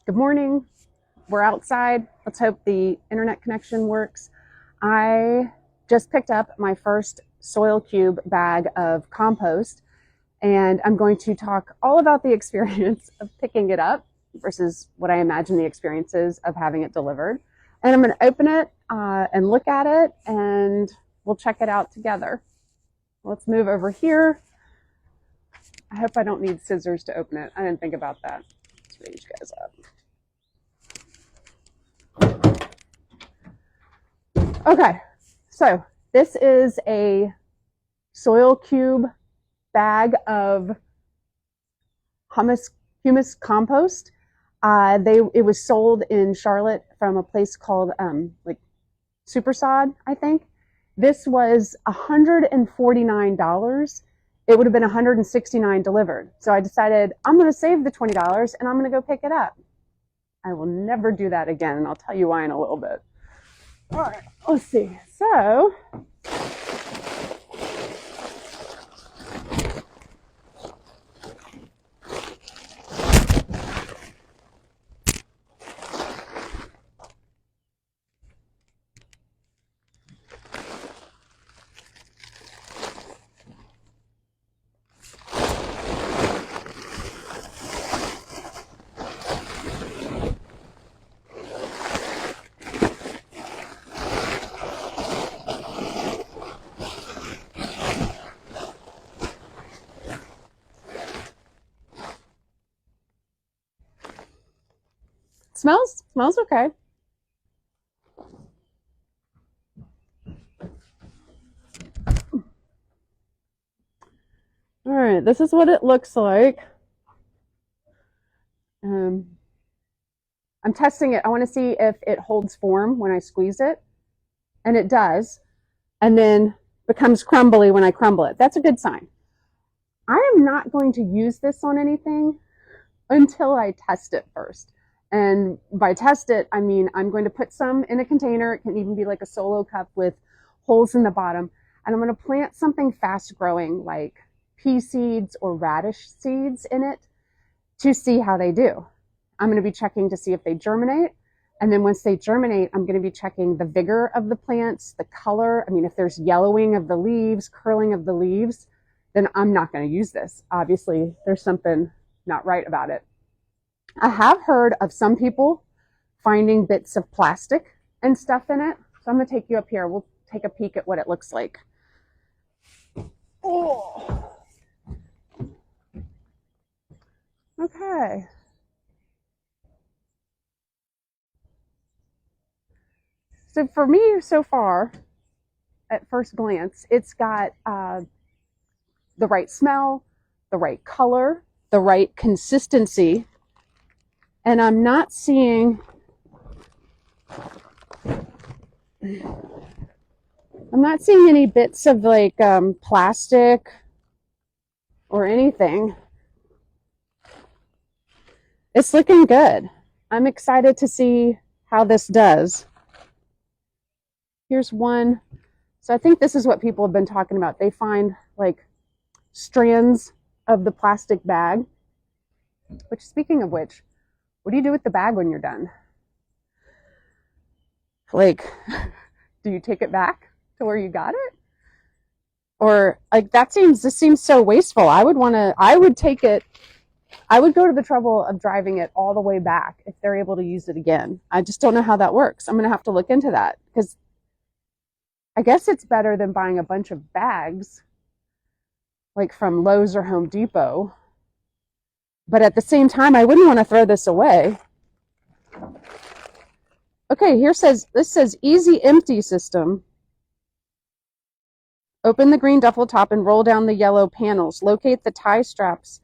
Good morning. We're outside. Let's hope the internet connection works. I just picked up my first soil cube bag of compost, and I'm going to talk all about the experience of picking it up versus what I imagine the experience is of having it delivered. And I'm going to open it and look at it, and we'll check it out together. Let's move over here. I hope I don't need scissors to open it. I didn't think about that. Let's raise you guys up. Okay, so this is a soil cube bag of humus compost. It was sold in Charlotte from a place called like Supersod, I think. This was $149. It would have been $169 delivered. So I decided I'm going to save the $20 and I'm going to go pick it up. I will never do that again, and I'll tell you why in a little bit. All right, let's see. So, smells okay. All right, this is what it looks like. I'm testing it. I want to see if it holds form when I squeeze it, and it does, and then becomes crumbly when I crumble it. That's a good sign. I am not going to use this on anything until I test it first. And by test it, I mean I'm going to put some in a container. It can even be like a solo cup with holes in the bottom. And I'm going to plant something fast growing like pea seeds or radish seeds in it to see how they do. I'm going to be checking to see if they germinate. And then once they germinate, I'm going to be checking the vigor of the plants, the color. I mean, if there's yellowing of the leaves, curling of the leaves, then I'm not going to use this. Obviously, there's something not right about it. I have heard of some people finding bits of plastic and stuff in it. So I'm going to take you up here. We'll take a peek at what it looks like. Oh. Okay. So for me, so far, at first glance, it's got the right smell, the right color, the right consistency. And I'm not seeing any bits of like plastic or anything. It's looking good. I'm excited to see how this does. Here's one. So I think this is what people have been talking about. They find like strands of the plastic bag, which, speaking of which, what do you do with the bag when you're done? Like, do you take it back to where you got it? Or like this seems so wasteful. I would take it, I would go to the trouble of driving it all the way back if they're able to use it again. I just don't know how that works. I'm going to have to look into that because I guess it's better than buying a bunch of bags like from Lowe's or Home Depot. But at the same time, I wouldn't want to throw this away. Okay, this says easy empty system. Open the green duffel top and roll down the yellow panels. Locate the tie straps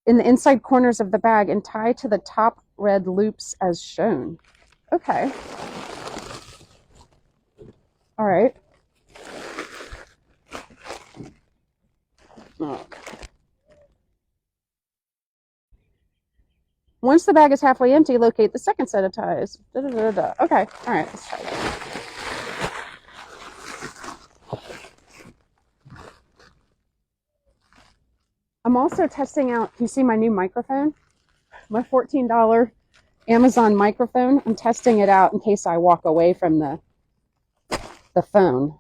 in the inside corners of the bag and tie to the top red loops as shown. Okay. All right. Okay. Once the bag is halfway empty, locate the second set of ties. Okay, all right, let's try that. I'm also testing out, you see my new microphone? my $14 Amazon microphone. I'm testing it out in case I walk away from the phone.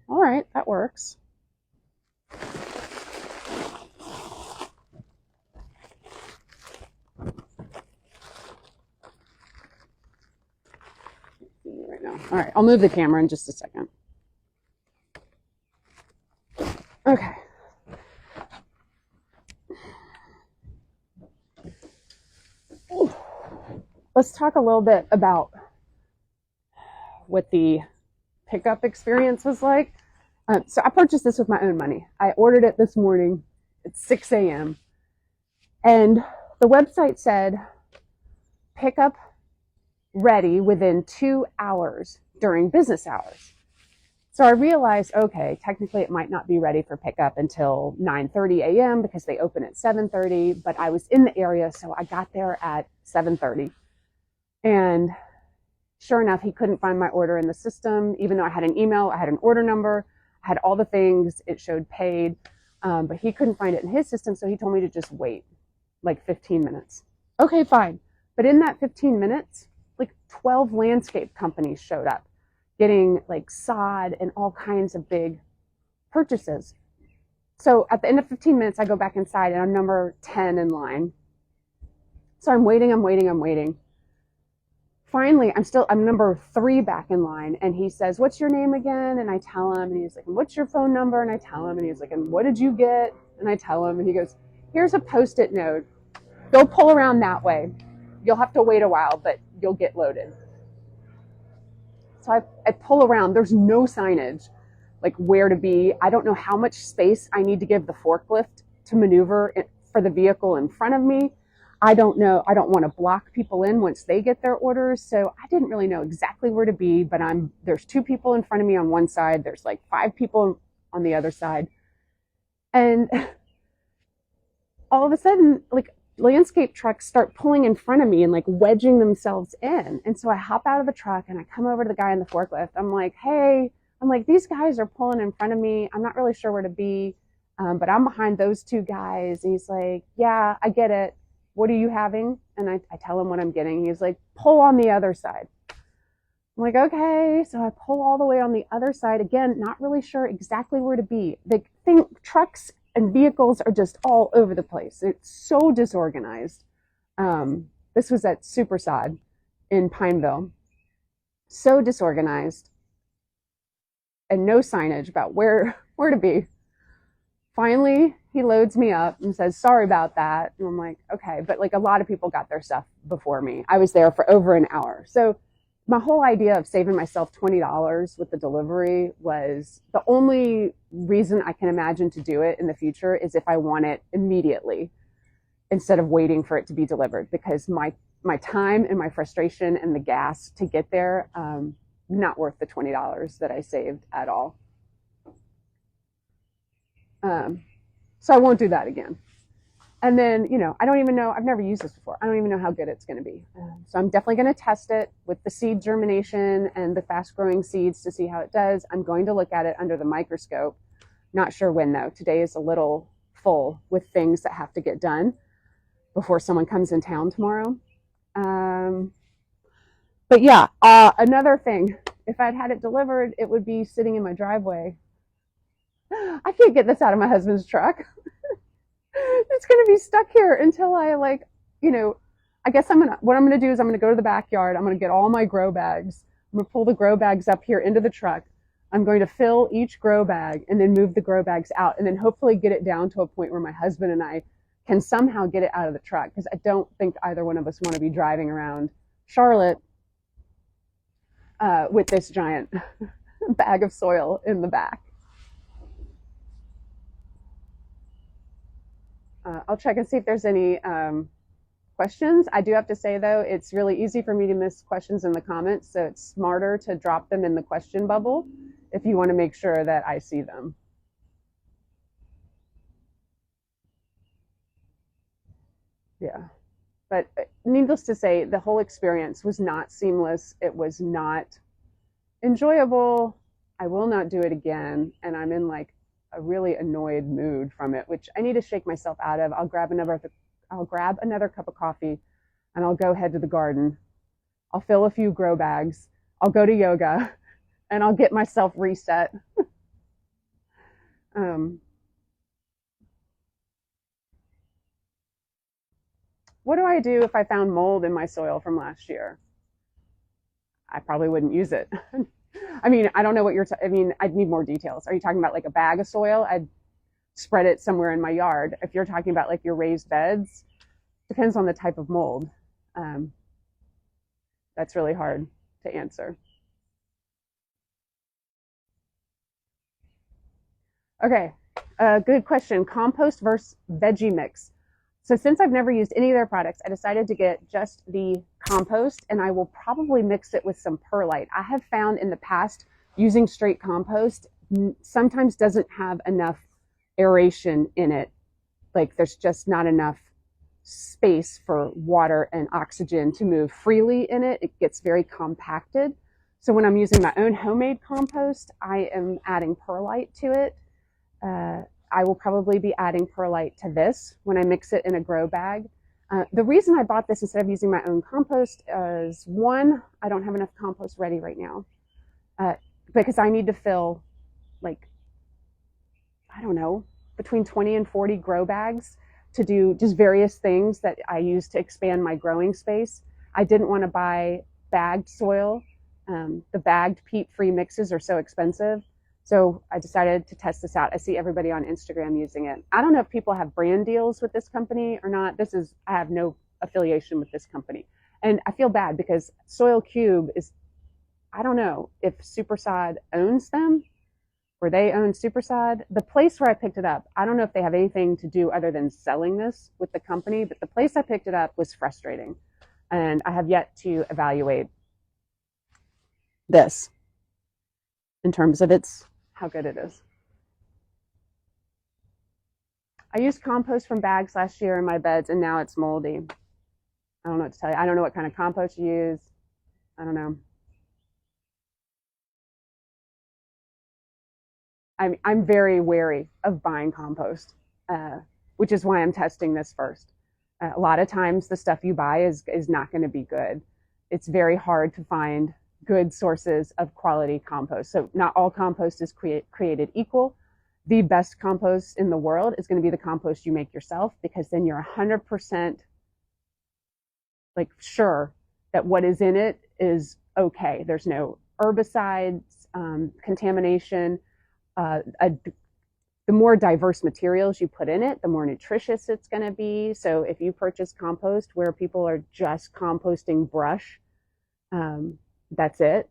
All right, that works. Right now. All right, I'll move the camera in just a second. Okay. Ooh. Let's talk a little bit about what the pickup experience was like. So I purchased this with my own money. I ordered it this morning at 6 a.m. And the website said pickup ready within 2 hours during business hours. So I realized, okay, technically it might not be ready for pickup until 9:30 a.m. because they open at 7:30, but I was in the area, so I got there at 7:30. And sure enough, he couldn't find my order in the system, even though I had an email, I had an order number, I had all the things, it showed paid, but he couldn't find it in his system, so he told me to just wait like 15 minutes. Okay, fine. But in that 15 minutes, like 12 landscape companies showed up, getting like sod and all kinds of big purchases. So at the end of 15 minutes, I go back inside and I'm number 10 in line. So I'm waiting. Finally, I'm number 3 back in line, and he says, "What's your name again?" And I tell him, and he's like, "What's your phone number?" And I tell him, and he's like, "And what did you get?" And I tell him, and he goes, "Here's a Post-it note. Go pull around that way. You'll have to wait a while, but you'll get loaded." So I pull around. There's no signage, like where to be. I don't know how much space I need to give the forklift to maneuver for the vehicle in front of me. I don't know. I don't want to block people in once they get their orders. So I didn't really know exactly where to be, but there's 2 people in front of me on one side. There's like 5 people on the other side. And all of a sudden, like landscape trucks start pulling in front of me and like wedging themselves in. And so I hop out of the truck and I come over to the guy in the forklift. I'm like, "Hey," I'm like, "these guys are pulling in front of me. I'm not really sure where to be, but I'm behind those 2 guys." And he's like, "Yeah, I get it. What are you having?" And I tell him what I'm getting. He's like, "Pull on the other side." I'm like, "Okay." So I pull all the way on the other side. Again, not really sure exactly where to be. Trucks and vehicles are just all over the place. It's so disorganized. This was at Super Sod in Pineville. So disorganized. And no signage about where to be. Finally, he loads me up and says, "Sorry about that." And I'm like, okay. But like a lot of people got their stuff before me. I was there for over an hour. So my whole idea of saving myself $20 with the delivery was the only reason I can imagine to do it in the future is if I want it immediately instead of waiting for it to be delivered, because my time and my frustration and the gas to get there, not worth the $20 that I saved at all. So I won't do that again. And then, I don't even know, I've never used this before. I don't even know how good it's going to be. So I'm definitely going to test it with the seed germination and the fast growing seeds to see how it does. I'm going to look at it under the microscope. Not sure when though. Today is a little full with things that have to get done before someone comes in town tomorrow. But yeah, another thing, if I'd had it delivered, it would be sitting in my driveway. I can't get this out of my husband's truck. It's going to be stuck here until I I guess what I'm going to do is I'm going to go to the backyard. I'm going to get all my grow bags. I'm going to pull the grow bags up here into the truck. I'm going to fill each grow bag and then move the grow bags out and then hopefully get it down to a point where my husband and I can somehow get it out of the truck, because I don't think either one of us want to be driving around Charlotte with this giant bag of soil in the back. I'll check and see if there's any questions. I do have to say, though, it's really easy for me to miss questions in the comments, so it's smarter to drop them in the question bubble if you want to make sure that I see them. Yeah. But needless to say, the whole experience was not seamless. It was not enjoyable. I will not do it again, and I'm in like a really annoyed mood from it, which I need to shake myself out of. I'll grab another cup of coffee, and I'll go head to the garden. I'll fill a few grow bags. I'll go to yoga, and I'll get myself reset. What do I do if I found mold in my soil from last year? I probably wouldn't use it. I mean, I don't know what you're, I mean, I'd need more details. Are you talking about like a bag of soil? I'd spread it somewhere in my yard. If you're talking about like your raised beds, depends on the type of mold. That's really hard to answer. Okay, good question. Compost versus veggie mix. So since I've never used any of their products, I decided to get just the compost, and I will probably mix it with some perlite. I have found in the past using straight compost sometimes doesn't have enough aeration in it. Like there's just not enough space for water and oxygen to move freely in it. It gets very compacted. So when I'm using my own homemade compost, I am adding perlite to it. I will probably be adding perlite to this when I mix it in a grow bag. The reason I bought this instead of using my own compost is one, I don't have enough compost ready right now because I need to fill like, I don't know, between 20 and 40 grow bags to do just various things that I use to expand my growing space. I didn't want to buy bagged soil. The bagged peat-free mixes are so expensive. So I decided to test this out. I see everybody on Instagram using it. I don't know if people have brand deals with this company or not. I have no affiliation with this company. And I feel bad because Soil Cube is, I don't know if Supersod owns them or they own Supersod. The place where I picked it up, I don't know if they have anything to do other than selling this with the company, but the place I picked it up was frustrating. And I have yet to evaluate this in terms of how good it is. I used compost from bags last year in my beds, and now it's moldy. I don't know what to tell you. I don't know what kind of compost you use. I don't know. I'm very wary of buying compost, which is why I'm testing this first. A lot of times the stuff you buy is not going to be good. It's very hard to find good sources of quality compost. So not all compost is created equal. The best compost in the world is going to be the compost you make yourself, because then you're 100% like sure that what is in it is okay. There's no herbicides, contamination. The more diverse materials you put in it, the more nutritious it's going to be. So if you purchase compost where people are just composting brush, that's it.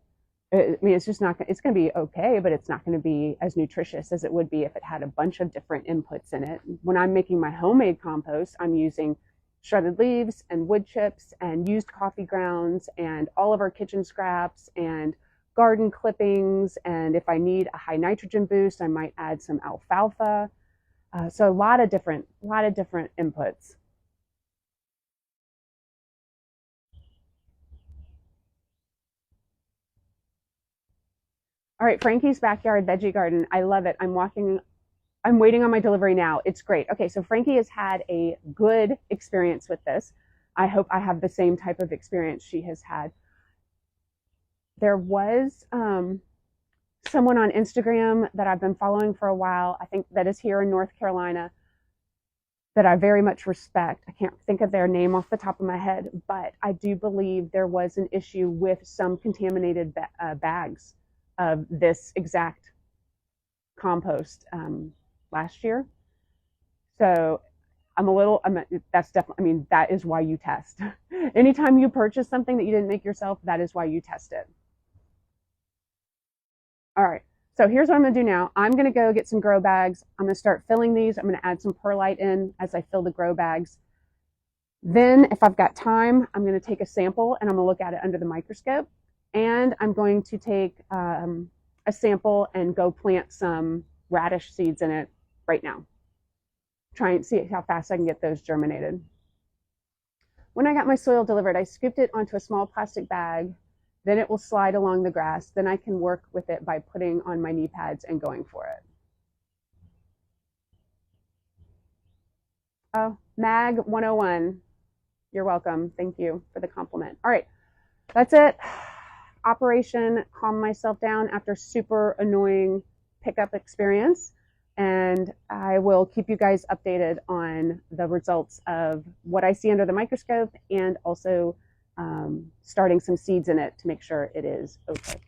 I mean, it's just not, it's going to be okay, but it's not going to be as nutritious as it would be if it had a bunch of different inputs in it. When I'm making my homemade compost, I'm using shredded leaves and wood chips and used coffee grounds and all of our kitchen scraps and garden clippings. And if I need a high nitrogen boost, I might add some alfalfa. So a lot of different inputs. All right, Frankie's Backyard Veggie Garden. I love it. I'm waiting on my delivery now. It's great. Okay, so Frankie has had a good experience with this. I hope I have the same type of experience she has had. There was someone on Instagram that I've been following for a while, I think that is here in North Carolina, that I very much respect. I can't think of their name off the top of my head, but I do believe there was an issue with some contaminated bags of this exact compost last year. So that's definitely, I mean, that is why you test. Anytime you purchase something that you didn't make yourself, that is why you test it. All right, so here's what I'm gonna do now. I'm gonna go get some grow bags. I'm gonna start filling these. I'm gonna add some perlite in as I fill the grow bags. Then if I've got time, I'm gonna take a sample and I'm gonna look at it under the microscope. And I'm going to take a sample and go plant some radish seeds in it right now. Try and see how fast I can get those germinated. When I got my soil delivered, I scooped it onto a small plastic bag. Then it will slide along the grass. Then I can work with it by putting on my knee pads and going for it. Oh, Mag 101. You're welcome. Thank you for the compliment. All right, that's it. Operation Calm Myself Down after super annoying pickup experience. And I will keep you guys updated on the results of what I see under the microscope, and also starting some seeds in it to make sure it is okay.